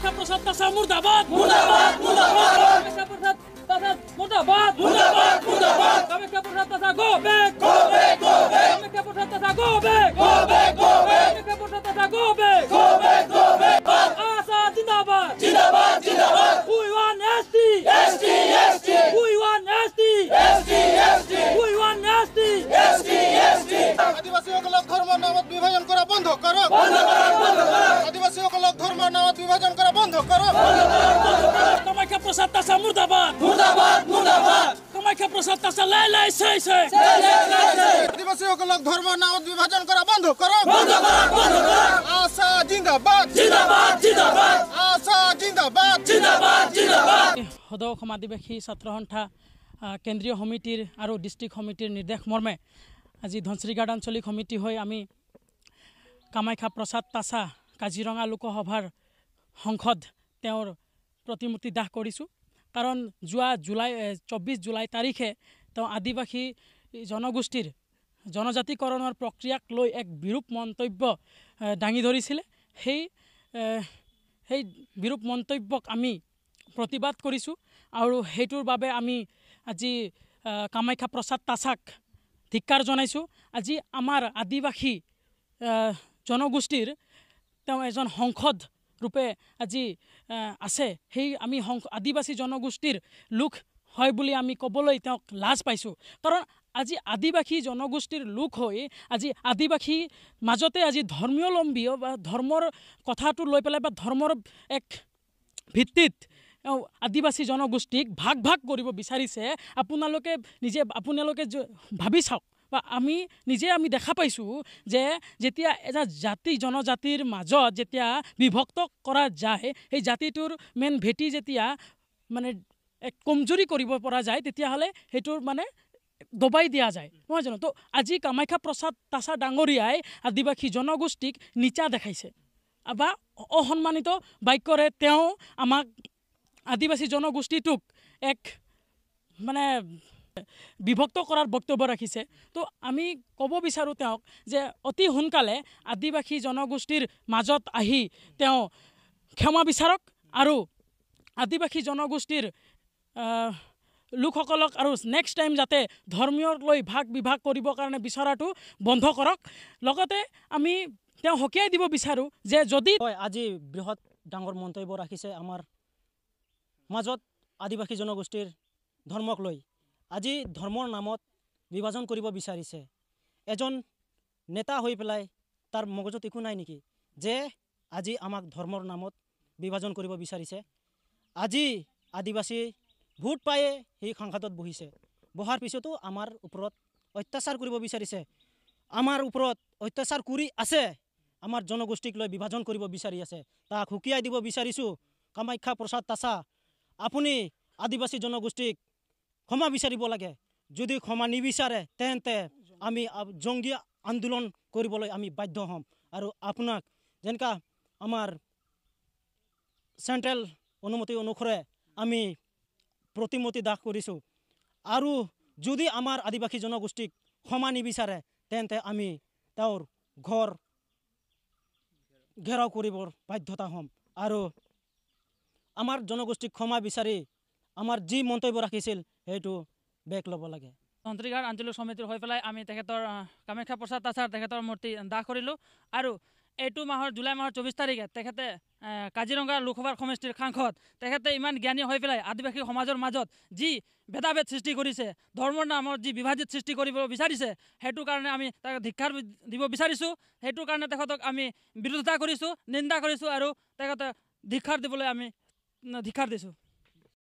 कामाख्या प्रसाद तासा मुर्दाबाद मुर्दाबाद मुर्दाबाद कामाख्या प्रसाद तासा मुर्दाबाद मुर्दाबाद मुर्दाबाद कामाख्या प्रसाद तासा गो बैक कामाख्या प्रसाद तासा गो बैक कामाख्या प्रसाद तासा गो बैक आशा जिंदाबाद जिंदाबाद जिंदाबाद we want ST we want ST we want ST আদিবাসীসকলক ধৰ্মৰ নামত বিভাজন কৰা বন্ধ কৰক আদিবাসীসকলক ধৰ্মৰ নামত বিভাজন কৰা বন্ধ কৰক কামাখ্যা প্ৰসাদ তাছা মুৰ্দাবাদ মুৰ্দাবাদ মুৰ্দাবাদ কামাখ্যা প্ৰসাদ তাছা লাই লাই চাই চাই আদিবাসীসকলক ধৰ্মৰ নামত বিভাজন কৰা বন্ধ কৰক আশা জিন্দাবাদ জিন্দাবাদ জিন্দাবাদ আশা জিন্দাবাদ জিন্দাবাদ জিন্দাবাদ সদৌ অসম আদিবাসী ছাত্ৰ সন্থা কেন্দ্ৰীয় সমিতিৰ আৰু ডিষ্ট্ৰিক্ট সমিতিৰ নিৰ্দেশ মৰ্মে আজি ধনশিৰি আঞ্চলিক সমিতি হৈ আমি কামাখ্যা প্ৰসাদ তাছা কাজিৰঙা লোকসভাৰ সংসদ তেওঁৰ প্ৰতিমূৰ্তি দাহ কৰিছোঁ কাৰণ যোৱা 24 জুলাই তাৰিখে তেওঁ আদিবাসী জনগোষ্ঠীৰ জনজাতিকৰণৰ প্ৰক্ৰিয়াক লৈ এক বিৰূপ মন্তব্য দাঙি ধৰিছিলে সেই বিৰূপ মন্তব্যক আমি প্ৰতিবাদ কৰিছোঁ আৰু সেইটোৰ বাবে আমি আজি কামাখ্যা প্ৰসাদ তাছাক ধিক্কাৰ জনাইছোঁ আজি আমাৰ আদিবাসী জনগোষ্ঠীৰ তেওঁ এজন সংসদ ৰূপে আজি আছে সেই আমি আদিবাসী জনগোষ্ঠীৰ লোক হয় বুলি আমি ক'বলৈ তেওঁক লাজ পাইছোঁ কাৰণ আজি আদিবাসী জনগোষ্ঠীৰ লোক হৈ আজি আদিবাসী মাজতে আজি ধৰ্মীয়লম্বী বা ধৰ্মৰ কথাটো লৈ পেলাই বা ধৰ্মৰ এক ভিত্তিত আদিবাসী জনগোষ্ঠীক ভাগ ভাগ কৰিব বিচাৰিছে আপোনালোকে ভাবি চাওক বা আমি দেখা পাইছোঁ যে যেতিয়া এটা জাতি জনজাতিৰ মাজত যেতিয়া বিভক্ত কৰা যায় সেই জাতিটোৰ মেইন ভেটি যেতিয়া মানে এক কমজোৰি কৰিব পৰা যায় তেতিয়াহ'লে সেইটোৰ মানে দবাই দিয়া যায় নহয় জানো তো আজি কামাখ্যা প্ৰসাদ তাছা ডাঙৰীয়াই আদিবাসী জনগোষ্ঠীক নিচা দেখাইছে বা অসন্মানিত বাক্যৰে তেওঁ আমাক আদিবাসী জনগোষ্ঠীটোক এক মানে বিভক্ত কৰাৰ বক্তব্য ৰাখিছে তো আমি ক'ব বিচাৰোঁ তেওঁক যে অতি সোনকালে আদিবাসী জনগোষ্ঠীৰ মাজত আহি তেওঁ ক্ষমা বিচাৰক আৰু আদিবাসী জনগোষ্ঠীৰ লোকসকলক আৰু নেক্সট টাইম যাতে ধৰ্মীয়ক লৈ ভাগ বিভাগ কৰিবৰ কাৰণে বিচৰাটো বন্ধ কৰক লগতে আমি তেওঁ সকীয়াই দিব বিচাৰোঁ যে যদি আজি বৃহৎ ডাঙৰ মন্তব্য ৰাখিছে আমাৰ মাজত আদিবাসী জনগোষ্ঠীৰ ধৰ্মক লৈ আজি ধৰ্মৰ নামত বিভাজন কৰিব বিচাৰিছে এজন নেতা হৈ পেলাই তাৰ মগজত একো নাই নেকি যে আজি আমাক ধৰ্মৰ নামত বিভাজন কৰিব বিচাৰিছে আজি আদিবাসী ভোট পায়ে সেই সংসদত বহিছে বহাৰ পিছতো আমাৰ ওপৰত অত্যাচাৰ কৰিব বিচাৰিছে আমাৰ ওপৰত অত্যাচাৰ কৰি আছে আমাৰ জনগোষ্ঠীক লৈ বিভাজন কৰিব বিচাৰি আছে তাক হুকিয়াই দিব বিচাৰিছোঁ কামাখ্যা প্ৰসাদ তাছা আপুনি আদিবাসী জনগোষ্ঠীক ক্ষমা বিচাৰিব লাগে যদি ক্ষমা নিবিচাৰে তেন্তে আমি জংগী আন্দোলন কৰিবলৈ আমি বাধ্য হ'ম আৰু আপোনাক যেনেকা আমাৰ চেণ্ট্ৰেল অনুমতি অনুসৰে আমি প্ৰতিমূৰ্তি দাহ কৰিছোঁ আৰু যদি আমাৰ আদিবাসী জনগোষ্ঠীক ক্ষমা নিবিচাৰে তেন্তে আমি তেওঁৰ ঘৰ ঘেৰাও কৰিবৰ বাধ্যতা হ'ম আৰু আমাৰ জনগোষ্ঠীক ক্ষমা বিচাৰি আমাৰ যি মন্তব্য ৰাখিছিল সেইটো বেক ল'ব লাগে ধনশিৰি আঞ্চলিক সমিতিৰ হৈ পেলাই আমি তেখেতৰ কামাখ্যা প্ৰসাদ তাছাৰ তেখেতৰ মূৰ্তি দাহ কৰিলোঁ আৰু এইটো মাহৰ জুলাই মাহৰ 24 তাৰিখে তেখেতে কাজিৰঙা লোকসভাৰ সমষ্টিৰ সাংসদ তেখেতে ইমান জ্ঞানী হৈ পেলাই আদিবাসী সমাজৰ মাজত যি ভেদাভেদ সৃষ্টি কৰিছে ধৰ্মৰ নামত যি বিভাজিত সৃষ্টি কৰিব বিচাৰিছে সেইটো কাৰণে আমি তাক ধিক্কাৰ দিব বিচাৰিছোঁ সেইটো কাৰণে তেখেতক আমি বিৰোধিতা কৰিছোঁ নিন্দা কৰিছোঁ আৰু তেখেতে ধিক্কাৰ দিবলৈ আমি ধিক্কাৰ দিছোঁ